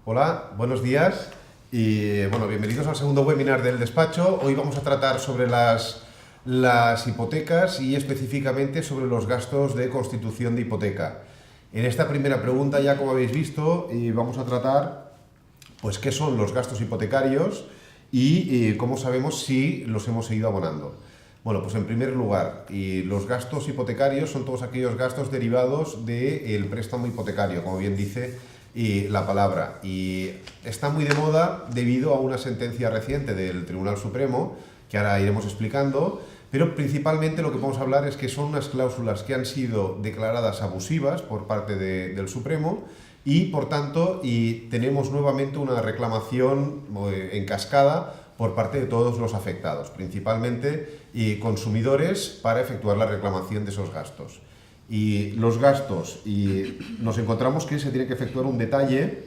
Hola, buenos días y bueno, bienvenidos al segundo webinar del despacho. Hoy vamos a tratar sobre las hipotecas y específicamente sobre los gastos de constitución de hipoteca. En esta primera pregunta, ya como habéis visto, vamos a tratar pues qué son los gastos hipotecarios y cómo sabemos si los hemos seguido abonando. Bueno, pues en primer lugar, los gastos hipotecarios son todos aquellos gastos derivados del préstamo hipotecario, como bien dice la palabra. Y está muy de moda debido a una sentencia reciente del Tribunal Supremo, que ahora iremos explicando, pero principalmente lo que vamos a hablar es que son unas cláusulas que han sido declaradas abusivas por parte del Supremo y, por tanto, tenemos nuevamente una reclamación en cascada por parte de todos los afectados, principalmente consumidores, para efectuar la reclamación de esos gastos. Y los gastos, nos encontramos que se tiene que efectuar un detalle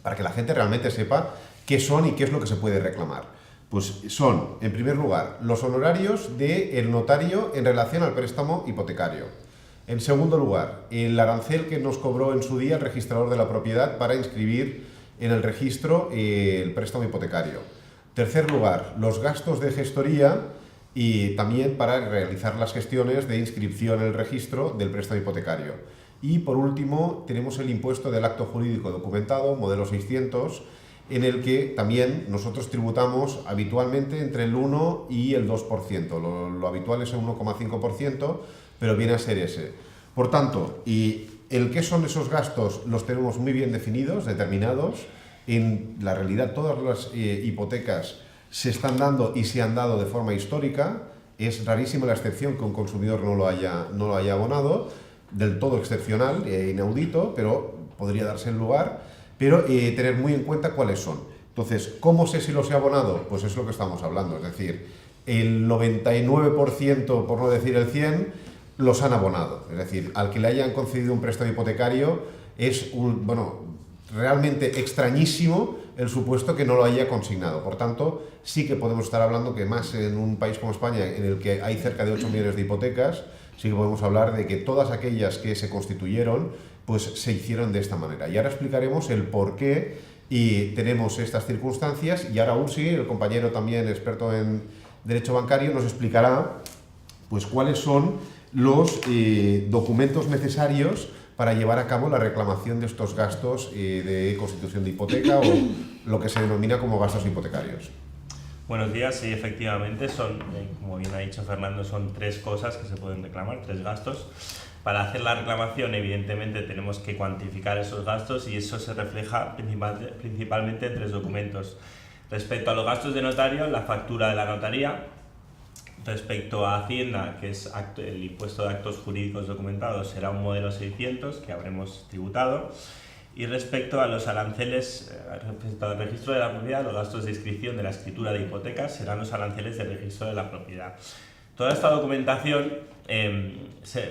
para que la gente realmente sepa qué son y qué es lo que se puede reclamar. Pues son, en primer lugar, los honorarios del notario en relación al préstamo hipotecario. En segundo lugar, el arancel que nos cobró en su día el registrador de la propiedad para inscribir en el registro el préstamo hipotecario. Tercer lugar, los gastos de gestoría y también para realizar las gestiones de inscripción en el registro del préstamo hipotecario. Y por último, tenemos el impuesto del acto jurídico documentado, modelo 600, en el que también nosotros tributamos habitualmente entre el 1 y el 2%. Lo habitual es el 1,5%, pero viene a ser ese. Por tanto, el qué son esos gastos los tenemos muy bien definidos, determinados. En la realidad, todas las hipotecas se están dando y se han dado de forma histórica. Es rarísima la excepción que un consumidor no lo haya abonado, del todo excepcional, inaudito, pero podría darse el lugar, pero tener muy en cuenta cuáles son. Entonces, ¿cómo sé si los he abonado? Pues es lo que estamos hablando, es decir, el 99%, por no decir el 100%, los han abonado. Es decir, al que le hayan concedido un préstamo hipotecario es realmente extrañísimo el supuesto que no lo haya consignado. Por tanto, sí que podemos estar hablando que más en un país como España, en el que hay cerca de 8 millones de hipotecas, sí que podemos hablar de que todas aquellas que se constituyeron, pues se hicieron de esta manera. Y ahora explicaremos el por qué tenemos estas circunstancias, y ahora Ursi, el compañero también experto en derecho bancario, nos explicará pues cuáles son los documentos necesarios para llevar a cabo la reclamación de estos gastos de constitución de hipoteca o lo que se denomina como gastos hipotecarios. Buenos días, sí, efectivamente, como bien ha dicho Fernando, son tres cosas que se pueden reclamar, tres gastos. Para hacer la reclamación, evidentemente, tenemos que cuantificar esos gastos y eso se refleja principalmente en tres documentos. Respecto a los gastos de notario, la factura de la notaría. Respecto a Hacienda, que es el impuesto de actos jurídicos documentados, será un modelo 600 que habremos tributado. Y respecto a los aranceles, respecto al registro de la propiedad, los gastos de inscripción de la escritura de hipotecas serán los aranceles del registro de la propiedad. Toda esta documentación,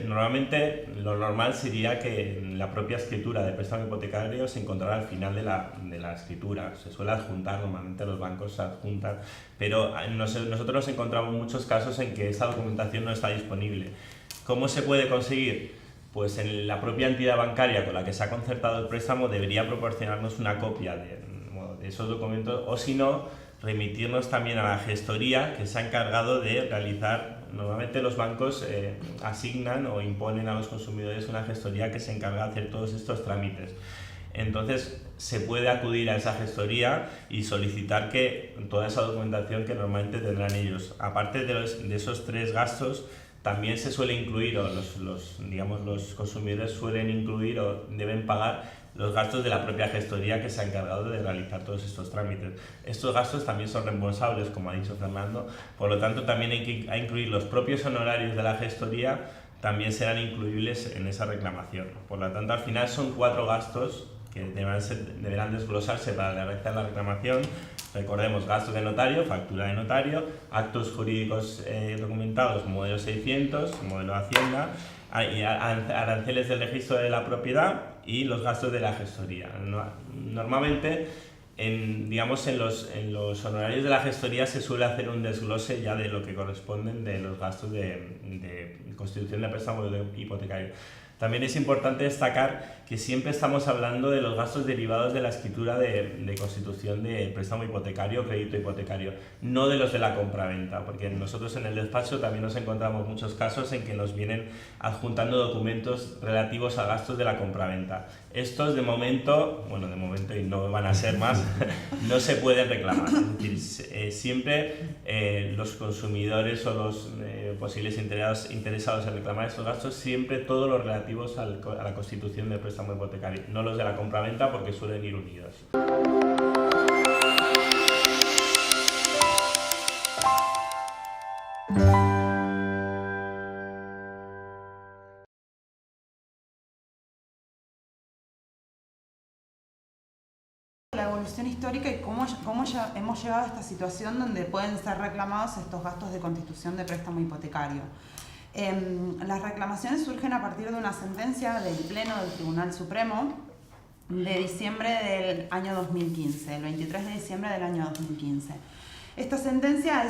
normalmente lo normal sería que la propia escritura de préstamo hipotecario se encontrara al final de la escritura. Se suele adjuntar, normalmente los bancos se adjuntan, pero nosotros nos encontramos muchos casos en que esa documentación no está disponible. ¿Cómo se puede conseguir? Pues en la propia entidad bancaria con la que se ha concertado el préstamo debería proporcionarnos una copia de esos documentos, o si no, remitirnos también a la gestoría que se ha encargado de realizar. Normalmente los bancos asignan o imponen a los consumidores una gestoría que se encarga de hacer todos estos trámites. Entonces se puede acudir a esa gestoría y solicitar que toda esa documentación que normalmente tendrán ellos. Aparte de esos tres gastos, también se suele incluir, o los consumidores suelen incluir o deben pagar los gastos de la propia gestoría que se ha encargado de realizar todos estos trámites. Estos gastos también son reembolsables, como ha dicho Fernando, por lo tanto también hay que incluir los propios honorarios de la gestoría, también serán incluibles en esa reclamación. Por lo tanto, al final son 4 gastos que deberán desglosarse para realizar la reclamación. Recordemos, gastos de notario, factura de notario, actos jurídicos documentados, modelo 600, modelo de Hacienda, y aranceles del registro de la propiedad y los gastos de la gestoría. Normalmente, en los honorarios de la gestoría se suele hacer un desglose ya de lo que corresponden de los gastos de constitución de préstamo hipotecario. También es importante destacar que siempre estamos hablando de los gastos derivados de la escritura de constitución de préstamo hipotecario o crédito hipotecario, no de los de la compraventa, porque nosotros en el despacho también nos encontramos muchos casos en que nos vienen adjuntando documentos relativos a gastos de la compraventa. Estos de momento y no van a ser más, no se pueden reclamar. Es decir, siempre los consumidores o los posibles interesados en reclamar estos gastos, siempre todos los relativos a la constitución de préstamo hipotecario, no los de la compraventa porque suelen ir unidos. La evolución histórica y cómo ya hemos llegado a esta situación donde pueden ser reclamados estos gastos de constitución de préstamo hipotecario. Las reclamaciones surgen a partir de una sentencia del Pleno del Tribunal Supremo de diciembre del año 2015, el 23 de diciembre del año 2015. Esta sentencia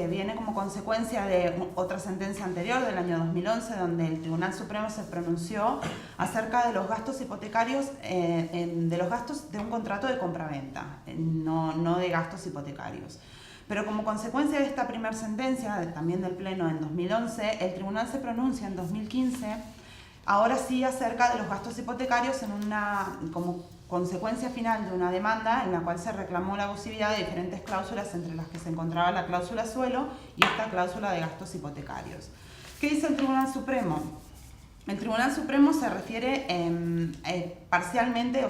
viene como consecuencia de otra sentencia anterior del año 2011, donde el Tribunal Supremo se pronunció acerca de los gastos hipotecarios, de los gastos de un contrato de compraventa, no de gastos hipotecarios. Pero como consecuencia de esta primera sentencia, también del Pleno en 2011, el Tribunal se pronuncia en 2015, ahora sí acerca de los gastos hipotecarios como consecuencia final de una demanda en la cual se reclamó la abusividad de diferentes cláusulas, entre las que se encontraba la cláusula suelo y esta cláusula de gastos hipotecarios. ¿Qué dice el Tribunal Supremo? El Tribunal Supremo se refiere parcialmente,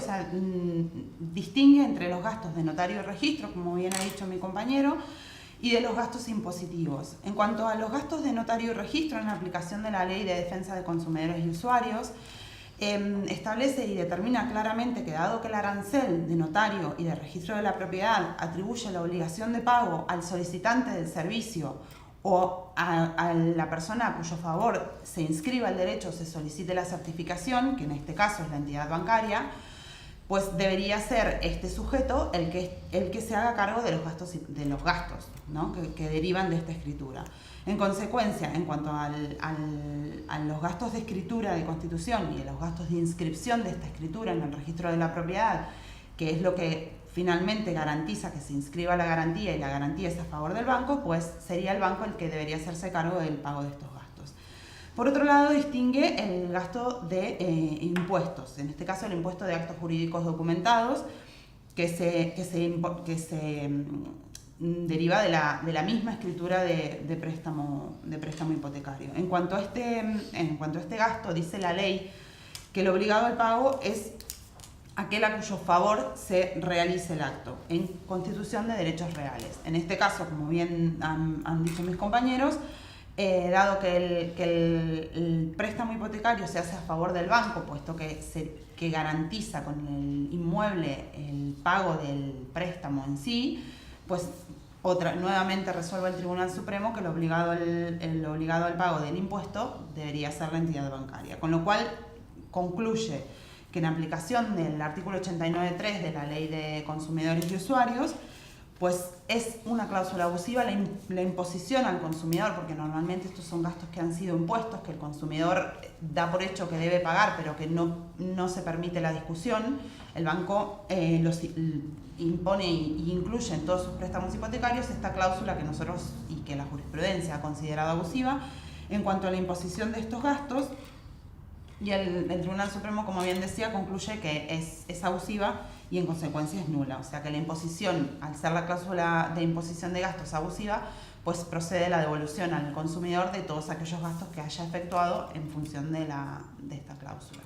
distingue entre los gastos de notario y registro, como bien ha dicho mi compañero, y de los gastos impositivos. En cuanto a los gastos de notario y registro, en la aplicación de la Ley de Defensa de Consumidores y Usuarios, establece y determina claramente que dado que el arancel de notario y de registro de la propiedad atribuye la obligación de pago al solicitante del servicio o a la persona a cuyo favor se inscriba el derecho o se solicite la certificación, que en este caso es la entidad bancaria, pues debería ser este sujeto el que se haga cargo de los gastos, ¿no? que derivan de esta escritura. En consecuencia, en cuanto a los gastos de escritura de constitución y a los gastos de inscripción de esta escritura en el registro de la propiedad, que es lo que finalmente garantiza que se inscriba la garantía y la garantía es a favor del banco, pues sería el banco el que debería hacerse cargo del pago de estos gastos. Por otro lado, distingue el gasto de impuestos, en este caso el impuesto de actos jurídicos documentados, que se deriva de la misma escritura de préstamo hipotecario. En cuanto a este gasto, dice la ley que el obligado al pago es aquel a cuyo favor se realice el acto, en constitución de derechos reales. En este caso, como bien han dicho mis compañeros, dado que el préstamo hipotecario se hace a favor del banco, puesto que garantiza con el inmueble el pago del préstamo en sí, pues nuevamente resuelve el Tribunal Supremo que el obligado al pago del impuesto debería ser la entidad bancaria, con lo cual concluye que en aplicación del artículo 89.3 de la Ley de Consumidores y Usuarios, pues es una cláusula abusiva la imposición al consumidor, porque normalmente estos son gastos que han sido impuestos, que el consumidor da por hecho que debe pagar, pero que no se permite la discusión. El banco los impone y incluye en todos sus préstamos hipotecarios esta cláusula que nosotros y que la jurisprudencia ha considerado abusiva en cuanto a la imposición de estos gastos. Y el Tribunal Supremo, como bien decía, concluye que es abusiva y en consecuencia es nula. O sea que la imposición, al ser la cláusula de imposición de gastos abusiva, pues procede la devolución al consumidor de todos aquellos gastos que haya efectuado en función de esta cláusula.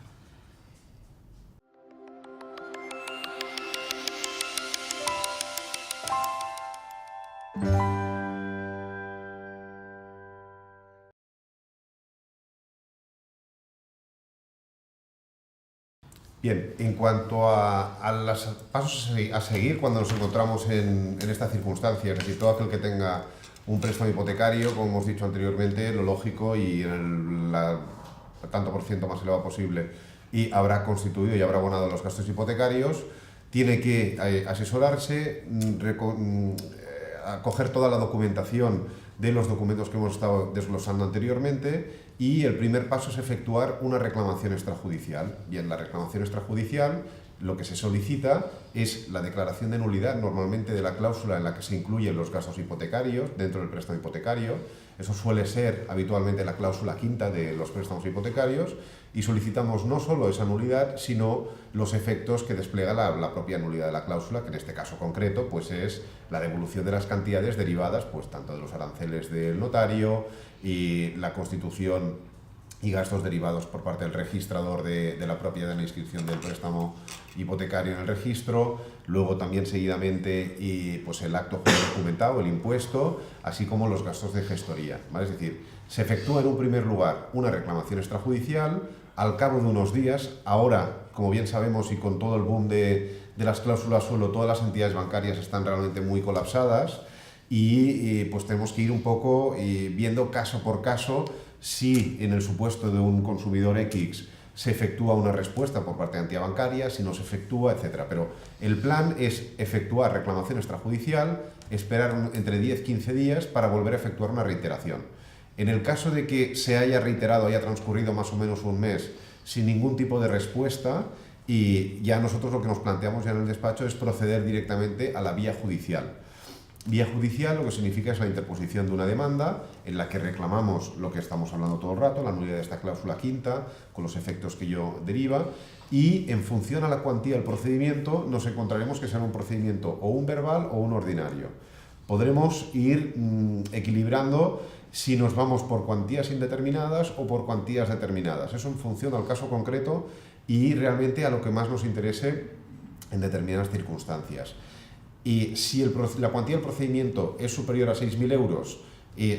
Bien, en cuanto a los pasos a seguir cuando nos encontramos en esta circunstancia, es decir, todo aquel que tenga un préstamo hipotecario, como hemos dicho anteriormente, lo lógico y en el tanto por ciento más elevado posible, y habrá constituido y habrá abonado los gastos hipotecarios, tiene que asesorarse, coger toda la documentación de los documentos que hemos estado desglosando anteriormente y el primer paso es efectuar una reclamación extrajudicial. Y en la reclamación extrajudicial lo que se solicita es la declaración de nulidad normalmente de la cláusula en la que se incluyen los gastos hipotecarios dentro del préstamo hipotecario. Eso suele ser habitualmente la cláusula quinta de los préstamos hipotecarios, y solicitamos no solo esa nulidad, sino los efectos que despliega la propia nulidad de la cláusula, que en este caso concreto pues es la devolución de las cantidades derivadas pues tanto de los aranceles del notario y la constitución y gastos derivados por parte del registrador de la propiedad en la inscripción del préstamo hipotecario en el registro, luego también seguidamente pues el acto documentado, el impuesto, así como los gastos de gestoría, ¿vale? Es decir, se efectúa en un primer lugar una reclamación extrajudicial. Al cabo de unos días, ahora, como bien sabemos, y con todo el boom de las cláusulas suelo, todas las entidades bancarias están realmente muy colapsadas, y pues tenemos que ir un poco viendo caso por caso si en el supuesto de un consumidor X se efectúa una respuesta por parte de entidad bancaria, si no se efectúa, etc. Pero el plan es efectuar reclamación extrajudicial, esperar entre 10-15 días para volver a efectuar una reiteración. En el caso de que se haya reiterado, haya transcurrido más o menos un mes sin ningún tipo de respuesta, y ya nosotros lo que nos planteamos ya en el despacho es proceder directamente a la vía judicial. Vía judicial lo que significa es la interposición de una demanda en la que reclamamos lo que estamos hablando todo el rato, la nulidad de esta cláusula quinta, con los efectos que ello deriva, y en función a la cuantía del procedimiento nos encontraremos que será un procedimiento o un verbal o un ordinario. Podremos ir equilibrando si nos vamos por cuantías indeterminadas o por cuantías determinadas. Eso en función al caso concreto y realmente a lo que más nos interese en determinadas circunstancias. Y si la cuantía del procedimiento es superior a 6.000 euros,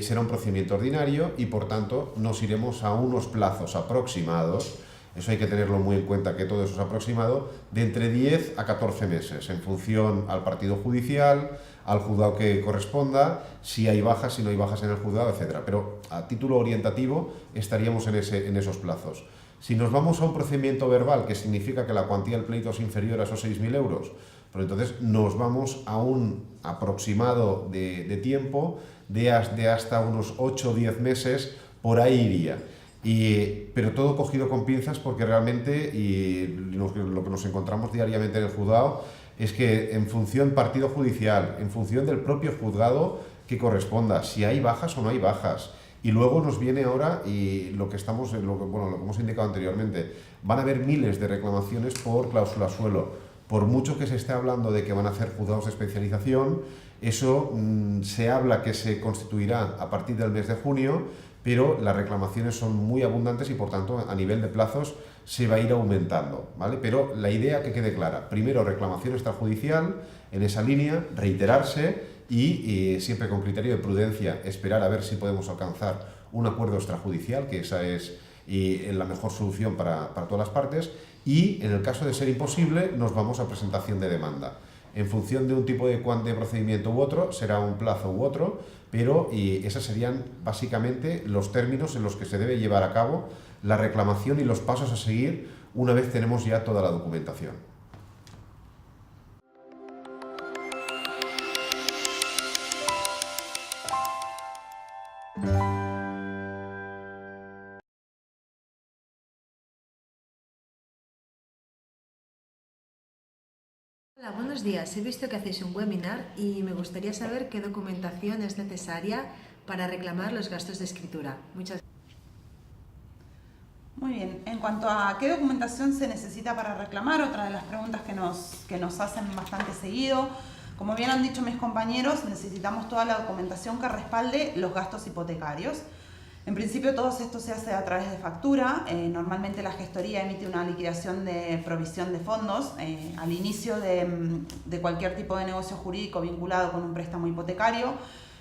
será un procedimiento ordinario y por tanto nos iremos a unos plazos aproximados, eso hay que tenerlo muy en cuenta que todo eso es aproximado, de entre 10 a 14 meses, en función al partido judicial, al juzgado que corresponda, si hay bajas, si no hay bajas en el juzgado, etc. Pero a título orientativo estaríamos en esos plazos. Si nos vamos a un procedimiento verbal, que significa que la cuantía del pleito es inferior a esos 6.000 euros, pero entonces nos vamos a un aproximado de tiempo de hasta unos 8 o 10 meses, por ahí iría. Pero todo cogido con pinzas, porque realmente lo que nos encontramos diariamente en el juzgado es que en función partido judicial, en función del propio juzgado que corresponda, si hay bajas o no hay bajas. Y luego nos viene ahora, y lo que hemos indicado anteriormente, van a haber miles de reclamaciones por cláusula suelo. Por mucho que se esté hablando de que van a hacer juzgados de especialización, eso se habla que se constituirá a partir del mes de junio, pero las reclamaciones son muy abundantes y por tanto a nivel de plazos se va a ir aumentando, ¿vale? Pero la idea que quede clara: primero reclamación extrajudicial, en esa línea, reiterarse y siempre con criterio de prudencia, esperar a ver si podemos alcanzar un acuerdo extrajudicial, que esa es la mejor solución para todas las partes, y en el caso de ser imposible nos vamos a presentación de demanda. En función de un tipo de procedimiento u otro, será un plazo u otro, pero esos serían básicamente los términos en los que se debe llevar a cabo la reclamación y los pasos a seguir una vez tenemos ya toda la documentación. Hola, buenos días. He visto que hacéis un webinar y me gustaría saber qué documentación es necesaria para reclamar los gastos de escritura. Muchas gracias. Muy bien. En cuanto a qué documentación se necesita para reclamar, otra de las preguntas que nos hacen bastante seguido, como bien han dicho mis compañeros, necesitamos toda la documentación que respalde los gastos hipotecarios. En principio todo esto se hace a través de factura. Normalmente la gestoría emite una liquidación de provisión de fondos al inicio de cualquier tipo de negocio jurídico vinculado con un préstamo hipotecario.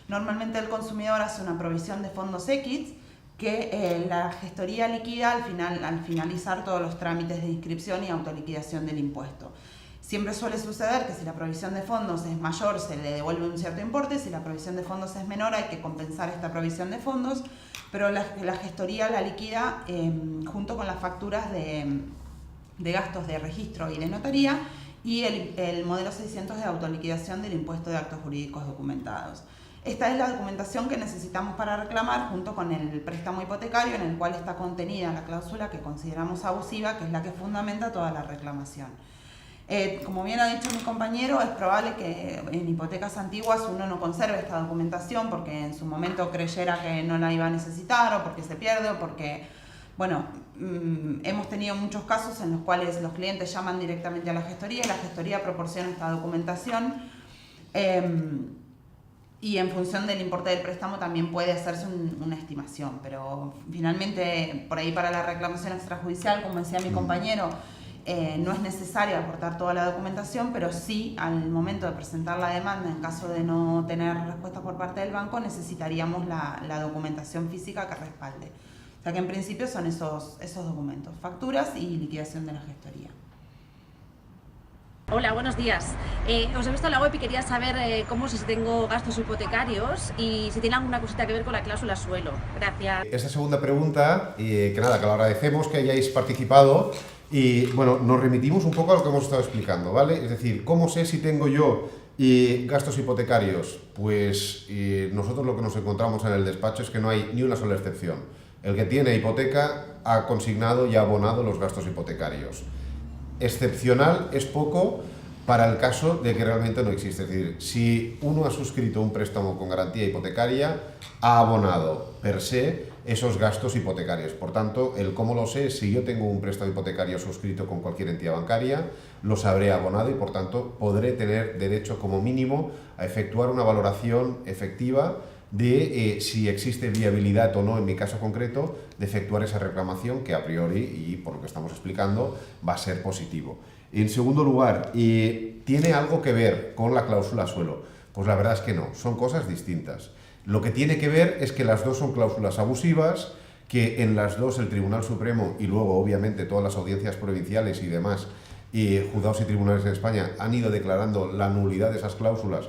Normalmente el consumidor hace una provisión de fondos X que la gestoría liquida al finalizar todos los trámites de inscripción y autoliquidación del impuesto. Siempre suele suceder que si la provisión de fondos es mayor se le devuelve un cierto importe, si la provisión de fondos es menor hay que compensar esta provisión de fondos, pero la gestoría la liquida junto con las facturas de gastos de registro y de notaría y el modelo 600 de autoliquidación del impuesto de actos jurídicos documentados. Esta es la documentación que necesitamos para reclamar junto con el préstamo hipotecario en el cual está contenida la cláusula que consideramos abusiva, que es la que fundamenta toda la reclamación. Como bien ha dicho mi compañero, es probable que en hipotecas antiguas uno no conserve esta documentación porque en su momento creyera que no la iba a necesitar o porque se pierde o porque, bueno, hemos tenido muchos casos en los cuales los clientes llaman directamente a la gestoría y la gestoría proporciona esta documentación. Y en función del importe del préstamo también puede hacerse una estimación, pero finalmente por ahí para la reclamación extrajudicial, como decía mi compañero, no es necesario aportar toda la documentación, pero sí al momento de presentar la demanda, en caso de no tener respuesta por parte del banco, necesitaríamos la documentación física que respalde. O sea que en principio son esos documentos, facturas y liquidación de la gestoría. Hola, buenos días. Os he visto en la web y quería saber cómo si tengo gastos hipotecarios y si tiene alguna cosita que ver con la cláusula suelo. Gracias. Esta segunda pregunta, que nada, que lo agradecemos que hayáis participado y bueno, nos remitimos un poco a lo que hemos estado explicando, ¿vale? Es decir, ¿cómo sé si tengo yo gastos hipotecarios? Pues nosotros lo que nos encontramos en el despacho es que no hay ni una sola excepción. El que tiene hipoteca ha consignado y ha abonado los gastos hipotecarios. Excepcional es poco para el caso de que realmente no existe. Es decir, si uno ha suscrito un préstamo con garantía hipotecaria, ha abonado per se esos gastos hipotecarios. Por tanto, el cómo lo sé, si yo tengo un préstamo hipotecario suscrito con cualquier entidad bancaria, los habré abonado y por tanto podré tener derecho como mínimo a efectuar una valoración efectiva de si existe viabilidad o no, en mi caso concreto, de efectuar esa reclamación que a priori, y por lo que estamos explicando, va a ser positivo. En segundo lugar, ¿tiene algo que ver con la cláusula suelo? Pues la verdad es que no, son cosas distintas. Lo que tiene que ver es que las dos son cláusulas abusivas, que en las dos el Tribunal Supremo y luego obviamente todas las audiencias provinciales y demás, juzgados y tribunales en España han ido declarando la nulidad de esas cláusulas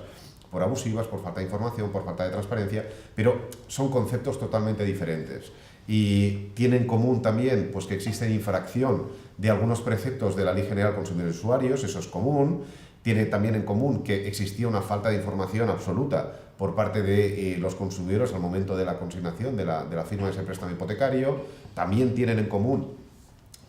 por abusivas, por falta de información, por falta de transparencia, pero son conceptos totalmente diferentes. Y tiene en común también pues, que existe infracción de algunos preceptos de la Ley General de Consumidores y Usuarios, eso es común. Tiene también en común que existía una falta de información absoluta por parte de los consumidores al momento de la consignación, de la firma de ese préstamo hipotecario. También tienen en común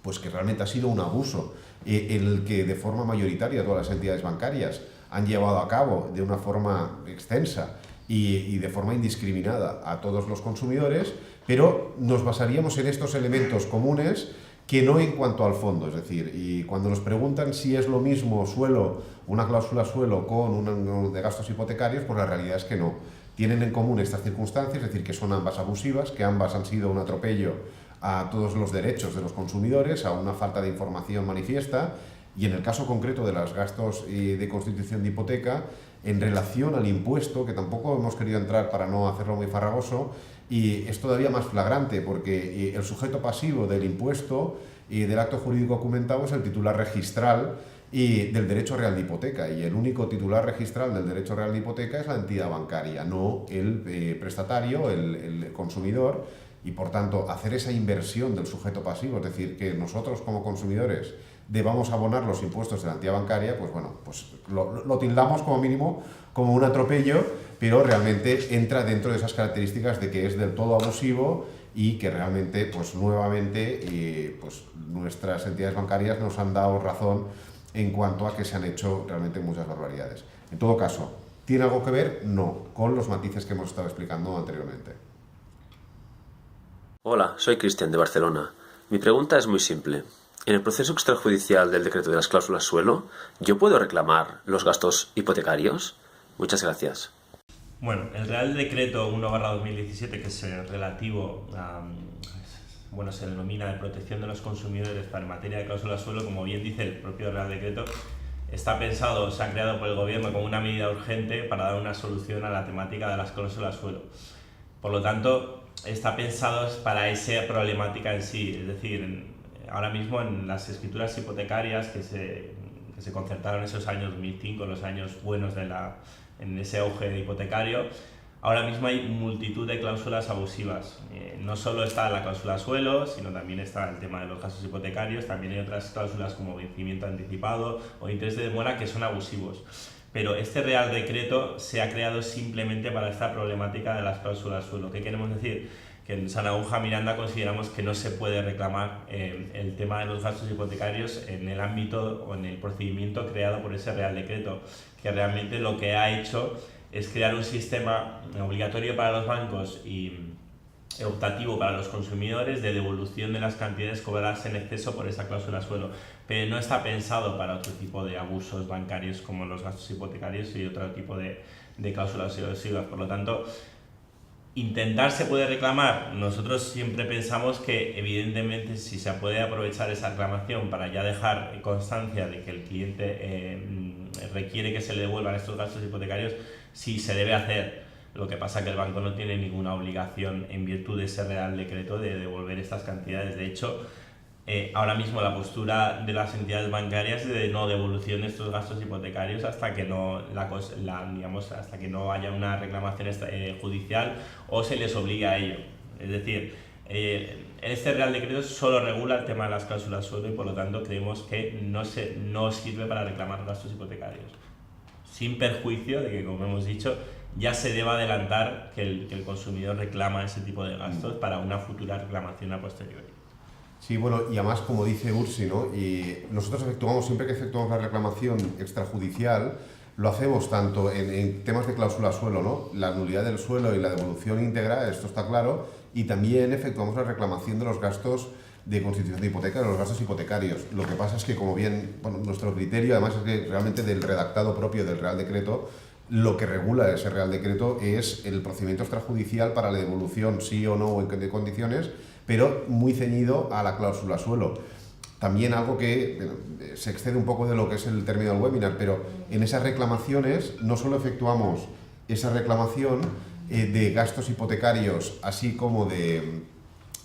pues, que realmente ha sido un abuso el que de forma mayoritaria todas las entidades bancarias han llevado a cabo de una forma extensa y de forma indiscriminada a todos los consumidores, pero nos basaríamos en estos elementos comunes que no en cuanto al fondo. Es decir, y cuando nos preguntan si es lo mismo suelo, una cláusula suelo con un de gastos hipotecarios, pues la realidad es que no. Tienen en común estas circunstancias, es decir, que son ambas abusivas, que ambas han sido un atropello a todos los derechos de los consumidores, a una falta de información manifiesta. Y en el caso concreto de los gastos de constitución de hipoteca, en relación al impuesto, que tampoco hemos querido entrar para no hacerlo muy farragoso, y es todavía más flagrante porque el sujeto pasivo del impuesto y del acto jurídico documentado es el titular registral del derecho real de hipoteca, y el único titular registral del derecho real de hipoteca es la entidad bancaria, no el prestatario, el consumidor, y por tanto hacer esa inversión del sujeto pasivo, es decir, que nosotros como consumidores debamos abonar los impuestos de la entidad bancaria, pues bueno, pues lo tildamos como mínimo como un atropello, pero realmente entra dentro de esas características de que es del todo abusivo y que realmente, pues nuevamente, pues nuestras entidades bancarias nos han dado razón en cuanto a que se han hecho realmente muchas barbaridades. En todo caso, ¿tiene algo que ver? No, con los matices que hemos estado explicando anteriormente. Hola, soy Cristian de Barcelona. Mi pregunta es muy simple. En el proceso extrajudicial del decreto de las cláusulas suelo, ¿yo puedo reclamar los gastos hipotecarios? Muchas gracias. Bueno, el Real Decreto 1/2017, que es relativo a, bueno, se denomina de protección de los consumidores para en materia de cláusulas suelo, como bien dice el propio Real Decreto, está pensado, se ha creado por el Gobierno como una medida urgente para dar una solución a la temática de las cláusulas suelo. Por lo tanto, está pensado para esa problemática en sí, es decir, ahora mismo en las escrituras hipotecarias que se concertaron en esos años 2005, los años buenos en ese auge hipotecario, ahora mismo hay multitud de cláusulas abusivas. No solo está la cláusula suelo, sino también está el tema de los gastos hipotecarios, también hay otras cláusulas como vencimiento anticipado o interés de demora que son abusivos. pero este Real Decreto se ha creado simplemente para esta problemática de las cláusulas suelo. ¿Qué queremos decir? Que en Sanagunja Miranda consideramos que no se puede reclamar el tema de los gastos hipotecarios en el ámbito o en el procedimiento creado por ese Real Decreto, que realmente lo que ha hecho es crear un sistema obligatorio para los bancos y optativo para los consumidores de devolución de las cantidades cobradas en exceso por esa cláusula suelo, pero no está pensado para otro tipo de abusos bancarios como los gastos hipotecarios y otro tipo de cláusulas erosivas. Por lo tanto, intentar se puede reclamar. Nosotros siempre pensamos que evidentemente si se puede aprovechar esa reclamación para ya dejar constancia de que el cliente requiere que se le devuelvan estos gastos hipotecarios, sí se debe hacer. Lo que pasa es que el banco no tiene ninguna obligación en virtud de ese Real Decreto de devolver estas cantidades. De hecho, ahora mismo la postura de las entidades bancarias es de no devolución de estos gastos hipotecarios hasta que no, hasta que no haya una reclamación judicial o se les obligue a ello. Es decir, este Real Decreto solo regula el tema de las cláusulas suelo y por lo tanto creemos que no sirve para reclamar gastos hipotecarios. Sin perjuicio de que, como hemos dicho, ya se deba adelantar que el consumidor reclama ese tipo de gastos para una futura reclamación a posteriori. Sí, bueno, y además, como dice Ursi, ¿no? Y nosotros siempre que efectuamos la reclamación extrajudicial, lo hacemos tanto en temas de cláusula suelo, ¿no? La nulidad del suelo y la devolución íntegra, esto está claro, y también efectuamos la reclamación de los gastos de constitución de hipoteca, de los gastos hipotecarios. Lo que pasa es que, como bien, bueno, nuestro criterio, además es que realmente del redactado propio del Real Decreto, lo que regula ese Real Decreto es el procedimiento extrajudicial para la devolución, sí o no, o en qué condiciones, pero muy ceñido a la cláusula suelo. También algo que se excede un poco de lo que es el término del webinar, pero en esas reclamaciones no solo efectuamos esa reclamación de gastos hipotecarios, así como de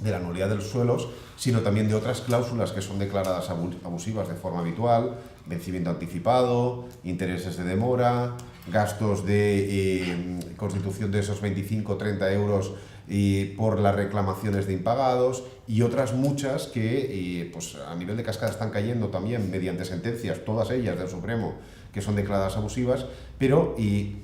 la nulidad de los suelos, sino también de otras cláusulas que son declaradas abusivas de forma habitual, vencimiento anticipado, intereses de demora, gastos de constitución de esos 25 o 30 euros por las reclamaciones de impagados y otras muchas que pues a nivel de cascada están cayendo también mediante sentencias, todas ellas del Supremo, que son declaradas abusivas, pero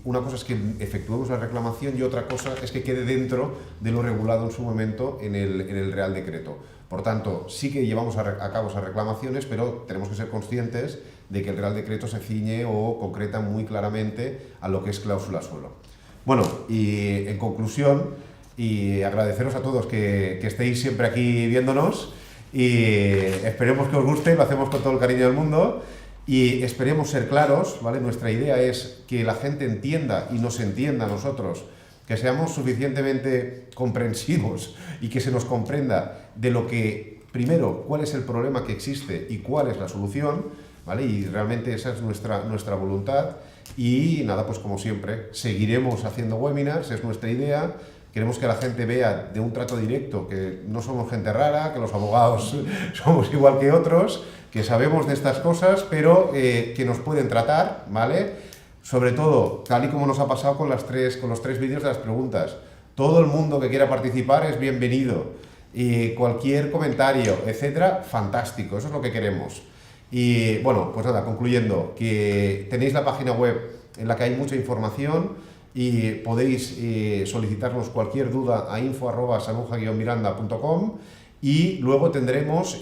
una cosa es que efectuemos la reclamación y otra cosa es que quede dentro de lo regulado en su momento en el Real Decreto. Por tanto, sí que llevamos a cabo esas reclamaciones, pero tenemos que ser conscientes de que el Real Decreto se ciñe o concreta muy claramente a lo que es cláusula suelo. Bueno, y en conclusión, y agradeceros a todos que estéis siempre aquí viéndonos y esperemos que os guste, lo hacemos con todo el cariño del mundo y esperemos ser claros, ¿vale? Nuestra idea es que la gente entienda y nos entienda a nosotros, que seamos suficientemente comprensivos y que se nos comprenda de lo que, primero, cuál es el problema que existe y cuál es la solución, ¿vale? Y realmente esa es nuestra voluntad y nada, pues como siempre, seguiremos haciendo webinars, es nuestra idea. Queremos que la gente vea de un trato directo que no somos gente rara, que los abogados somos igual que otros, que sabemos de estas cosas, pero que nos pueden tratar, ¿vale? Sobre todo, tal y como nos ha pasado con los tres vídeos de las preguntas. Todo el mundo que quiera participar es bienvenido. Y cualquier comentario, etcétera, fantástico, eso es lo que queremos. Y bueno, pues nada, concluyendo, que tenéis la página web en la que hay mucha información y podéis solicitarnos cualquier duda a info@sanuja-miranda.com y luego tendremos,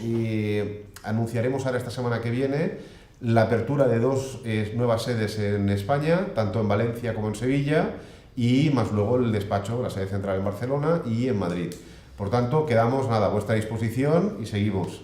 anunciaremos ahora esta semana que viene, la apertura de 2 nuevas sedes en España, tanto en Valencia como en Sevilla, y más luego el despacho, la sede central en Barcelona y en Madrid. Por tanto, quedamos nada a vuestra disposición y seguimos.